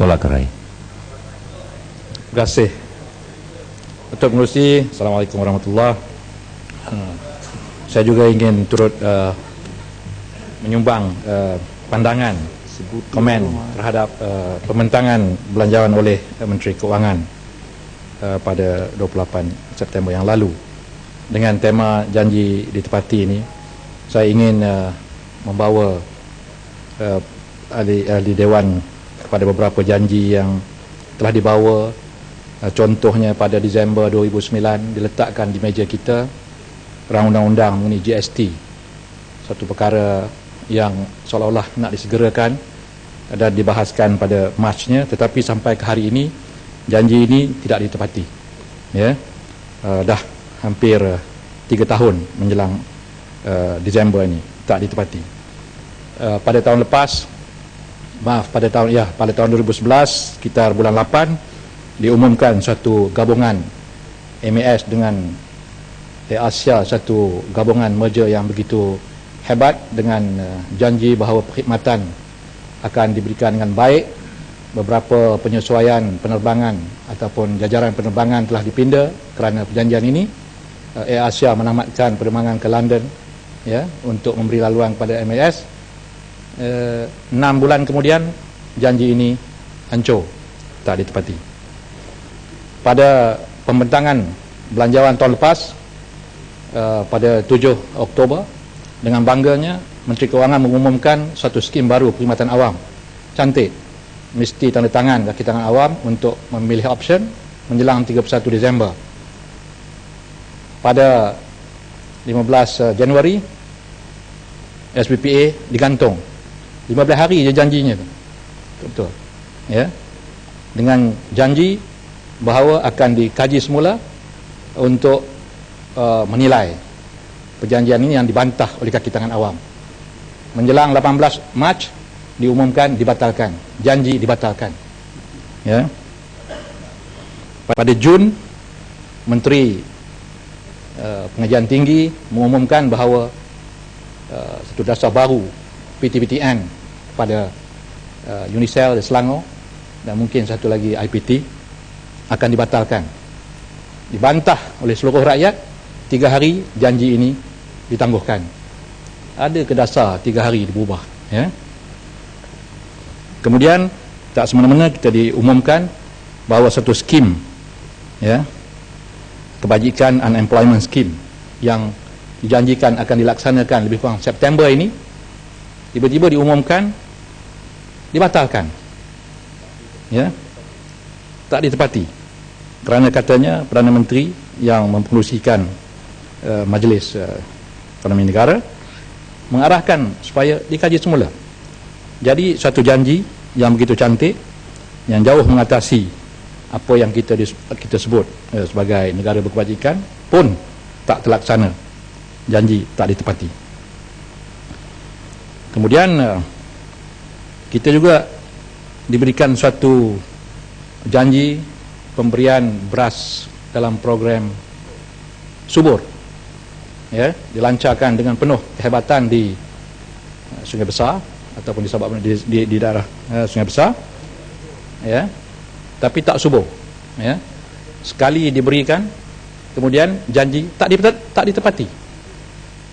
Bola Kerai. Terima kasih. Untuk Pengerusi, Assalamualaikum warahmatullahi. Saya juga ingin turut menyumbang pandangan, komen terhadap pembentangan belanjawan oleh Menteri Keuangan pada 28 September yang lalu. Dengan tema janji ditepati ini, saya ingin membawa ahli Dewan kepada beberapa janji yang telah dibawa. Contohnya pada Disember 2009 diletakkan di meja kita Rang Undang-Undang mengenai GST, satu perkara yang seolah-olah nak disegerakan dan dibahaskan pada Mac-nya, tetapi sampai ke hari ini janji ini tidak ditepati. Ya, dah hampir 3 tahun menjelang Disember ini tak ditepati. Pada tahun lepas, pada tahun 2011 sekitar bulan 8 diumumkan satu gabungan MAS dengan Asia, satu gabungan merger yang begitu hebat dengan janji bahawa perkhidmatan akan diberikan dengan baik. Beberapa penyesuaian penerbangan ataupun jajaran penerbangan telah dipinda kerana perjanjian ini. Asia menamatkan penerbangan ke London, ya, untuk memberi laluan kepada MAS. 6 bulan kemudian janji ini hancur, tak ditepati. Pada pembentangan belanjawan tahun lepas, pada 7 Oktober, dengan bangganya Menteri Keuangan mengumumkan satu skim baru perkhidmatan awam. Cantik, mesti tanda tangan kaki tangan awam untuk memilih option menjelang 31 Disember. Pada 15 Januari SBPA digantung. 15 hari je janjinya tu. Betul. Ya. Dengan janji bahawa akan dikaji semula untuk menilai perjanjian ini yang dibantah oleh kaki tangan awam. Menjelang 18 Mac diumumkan dibatalkan, janji dibatalkan. Ya. Pada Jun Menteri Pengajian Tinggi mengumumkan bahawa satu dasar baru PTPTN pada Unicel di Selangor dan mungkin satu lagi IPT akan dibatalkan. Dibantah oleh seluruh rakyat. 3 hari janji ini ditangguhkan. Ada ke dasar 3 hari diubah, ya. Kemudian tak semena-mena kita diumumkan bahawa satu skim, ya, kebajikan unemployment scheme yang dijanjikan akan dilaksanakan lebih kurang September ini, tiba-tiba diumumkan dibatalkan, ya, tak ditepati kerana katanya Perdana Menteri yang mempengerusikan Majlis Ekonomi Negara mengarahkan supaya dikaji semula. Jadi satu janji yang begitu cantik, yang jauh mengatasi apa yang kita sebut sebagai negara berkebajikan pun tak terlaksana, janji tak ditepati. Kemudian kita juga diberikan suatu janji pemberian beras dalam program subur, ya, dilancarkan dengan penuh kehebatan di Sungai Besar ataupun di daerah Sungai Besar, ya, tapi tak subur, ya. Sekali diberikan, kemudian janji tak ditepati.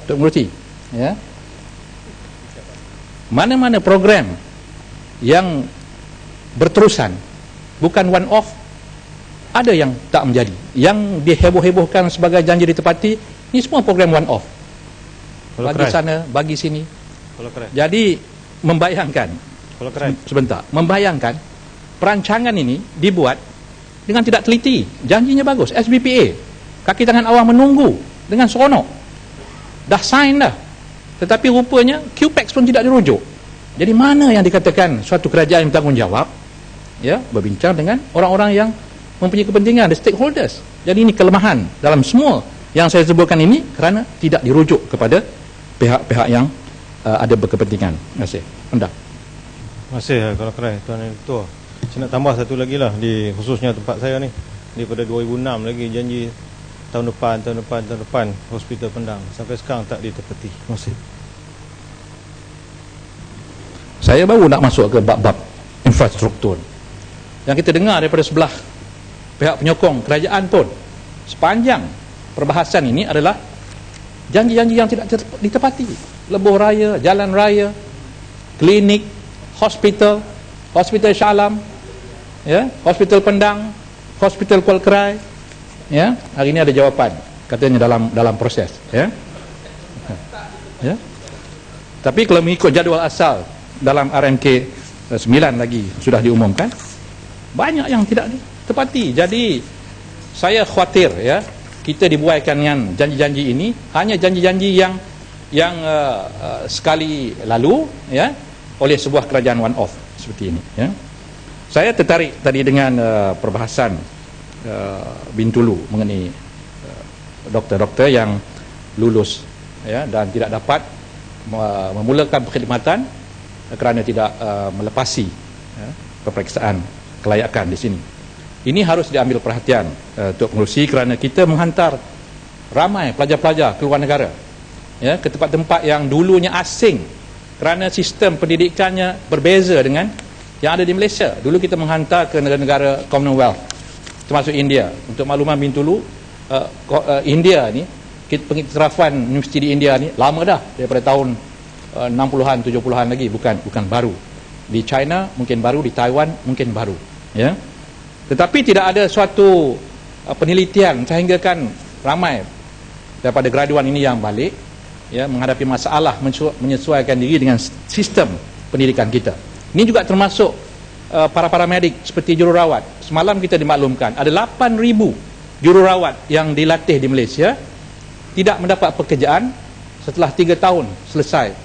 Untuk mengerti, ya, mana-mana program yang berterusan, bukan one off, ada yang tak menjadi. Yang diheboh-hebohkan sebagai janji ditepati, ini semua program one off. Bagi sana, bagi sini. Jadi membayangkan, sebentar, membayangkan perancangan ini dibuat dengan tidak teliti. Janjinya bagus, SBPA, kaki tangan awam menunggu dengan seronok, dah sign dah, tetapi rupanya QPEX pun tidak dirujuk. Jadi mana yang dikatakan suatu kerajaan yang bertanggungjawab, ya, berbincang dengan orang-orang yang mempunyai kepentingan, the stakeholders. Jadi ini kelemahan dalam semua yang saya sebutkan ini kerana tidak dirujuk kepada pihak-pihak yang ada berkepentingan. Terima kasih. Anda. Terima kasih kalau kerai Tuan Ketua. Saya nak tambah satu lagi lah, di khususnya tempat saya ni, daripada 2006 lagi janji tahun depan hospital Pendang, sampai sekarang tak ditepati. Terima kasih. Saya baru nak masuk ke bab-bab infrastruktur. yang kita dengar daripada sebelah pihak penyokong kerajaan pun, sepanjang perbahasan ini adalah janji-janji yang tidak ditepati. Lebuh raya, jalan raya, klinik, hospital Shah Alam, ya, hospital Pendang, hospital Kuala Krai, ya, hari ini ada jawapan katanya dalam proses, ya. Ya. Tapi kalau mengikut jadual asal dalam RMK 9 lagi sudah diumumkan, banyak yang tidak ditepati. Jadi saya khawatir, ya, kita dibuaikan dengan janji-janji ini hanya janji-janji yang sekali lalu, ya, oleh sebuah kerajaan one off seperti ini, ya. Saya tertarik tadi dengan perbahasan Bintulu mengenai doktor-doktor yang lulus, ya, dan tidak dapat memulakan perkhidmatan kerana tidak melepasi, ya, peperiksaan kelayakan di sini. Ini harus diambil perhatian Tok Pengerusi, kerana kita menghantar ramai pelajar-pelajar ke luar negara, ya, ke tempat-tempat yang dulunya asing kerana sistem pendidikannya berbeza dengan yang ada di Malaysia. Dulu kita menghantar ke negara-negara Commonwealth, termasuk India. Untuk makluman Bintulu, India ni, pengiktirafan universiti di India ni lama dah, daripada tahun 60-an 70-an lagi, bukan baru. Di China mungkin baru, di Taiwan mungkin baru, ya. Tetapi tidak ada suatu penelitian sehinggakan ramai daripada graduan ini yang balik, ya, menghadapi masalah menyesuaikan diri dengan sistem pendidikan kita. Ini juga termasuk para paramedik seperti jururawat. Semalam kita dimaklumkan ada 8,000 jururawat yang dilatih di Malaysia tidak mendapat pekerjaan setelah 3 tahun selesai,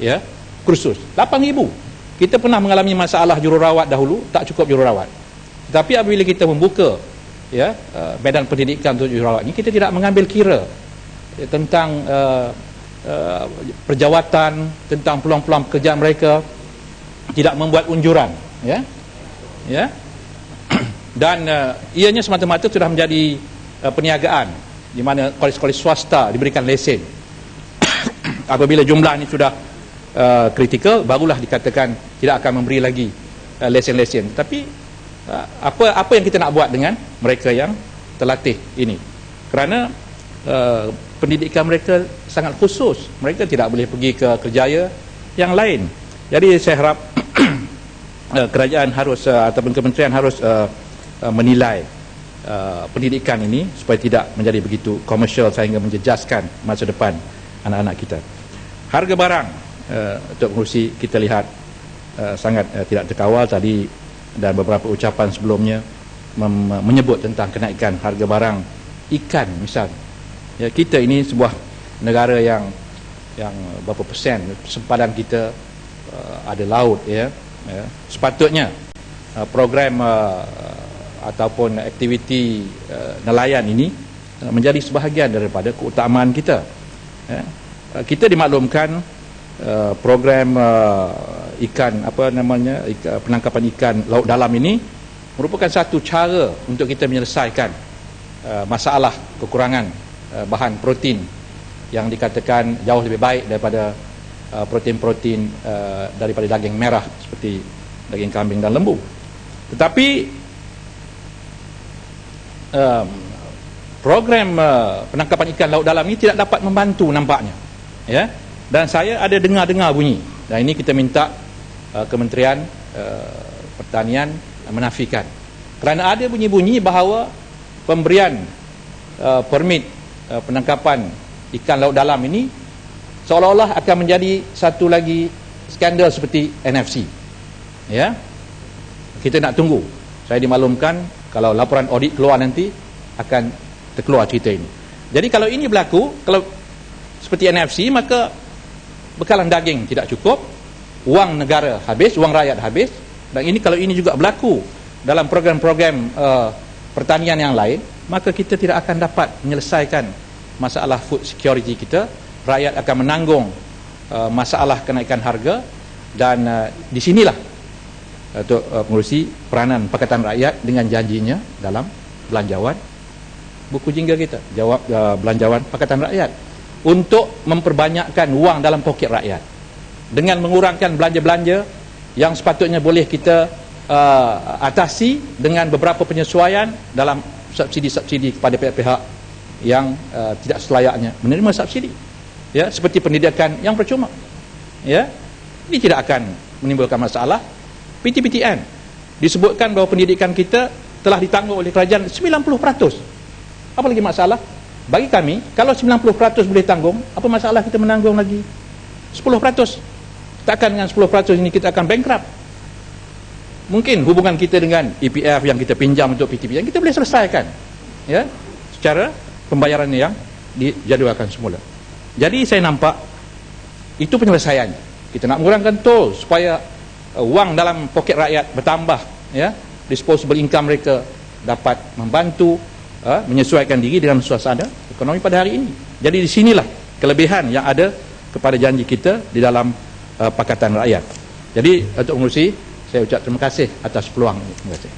ya, kursus. 8,000. Kita pernah mengalami masalah jururawat dahulu, tak cukup jururawat. Tetapi apabila kita membuka, ya, medan pendidikan untuk jururawat ini, kita tidak mengambil kira, ya, tentang perjawatan, tentang peluang-peluang pekerjaan mereka, tidak membuat unjuran, ya, ya. Dan ianya semata-mata sudah menjadi perniagaan, di mana kolej-kolej swasta diberikan lesen. Apabila jumlah ini sudah kritikal, barulah dikatakan tidak akan memberi lagi lesen-lesen. Tapi apa yang kita nak buat dengan mereka yang terlatih ini? Kerana pendidikan mereka sangat khusus, mereka tidak boleh pergi ke kerjaya yang lain. Jadi saya harap kerajaan harus ataupun kementerian harus menilai pendidikan ini supaya tidak menjadi begitu komersial sehingga menjejaskan masa depan anak-anak kita. Harga barang, Tok Pengerusi, kita lihat sangat tidak terkawal tadi, dan beberapa ucapan sebelumnya menyebut tentang kenaikan harga barang ikan misal. Ya, kita ini sebuah negara yang berapa persen sempadan kita ada laut, ya, ya. Sepatutnya program ataupun aktiviti nelayan ini menjadi sebahagian daripada keutamaan kita, ya. Kita dimaklumkan program ikan, penangkapan ikan laut dalam ini merupakan satu cara untuk kita menyelesaikan masalah kekurangan bahan protein yang dikatakan jauh lebih baik daripada protein-protein daripada daging merah seperti daging kambing dan lembu. Tetapi program penangkapan ikan laut dalam ini tidak dapat membantu nampaknya, ya. Dan saya ada dengar bunyi, dan ini kita minta Kementerian Pertanian menafikan, kerana ada bunyi-bunyi bahawa pemberian permit penangkapan ikan laut dalam ini seolah-olah akan menjadi satu lagi skandal seperti NFC, ya. Kita nak tunggu. Saya dimaklumkan kalau laporan audit keluar nanti akan terkeluar cerita ini. Jadi kalau ini berlaku, kalau seperti NFC, maka bekalan daging tidak cukup, wang negara habis, wang rakyat habis. Dan ini kalau ini juga berlaku dalam program-program pertanian yang lain, maka kita tidak akan dapat menyelesaikan masalah food security kita. Rakyat akan menanggung masalah kenaikan harga, dan di sinilah Tok Pengerusi peranan Pakatan Rakyat dengan janjinya dalam belanjawan buku jingga kita, belanjawan Pakatan Rakyat, untuk memperbanyakkan wang dalam poket rakyat dengan mengurangkan belanja-belanja yang sepatutnya boleh kita atasi dengan beberapa penyesuaian dalam subsidi-subsidi kepada pihak-pihak yang tidak selayaknya menerima subsidi, ya, seperti pendidikan yang percuma, ya. Ini tidak akan menimbulkan masalah. PTPTN disebutkan bahawa pendidikan kita telah ditanggung oleh kerajaan 90%. Apa lagi masalah? Bagi kami, kalau 90% boleh tanggung, apa masalah kita menanggung lagi 10%? Takkan dengan 10% ini kita akan bankrupt. Mungkin hubungan kita dengan EPF yang kita pinjam untuk PTPTN kita boleh selesaikan, ya, secara pembayaran yang dijadualkan semula. Jadi saya nampak itu penyelesaiannya. Kita nak mengurangkan tol supaya wang dalam poket rakyat bertambah, ya, disposable income mereka dapat membantu menyesuaikan diri dengan suasana ekonomi pada hari ini. Jadi di sinilah kelebihan yang ada kepada janji kita di dalam Pakatan Rakyat. Jadi untuk mengurusi, saya ucap terima kasih atas peluang ini. Terima kasih.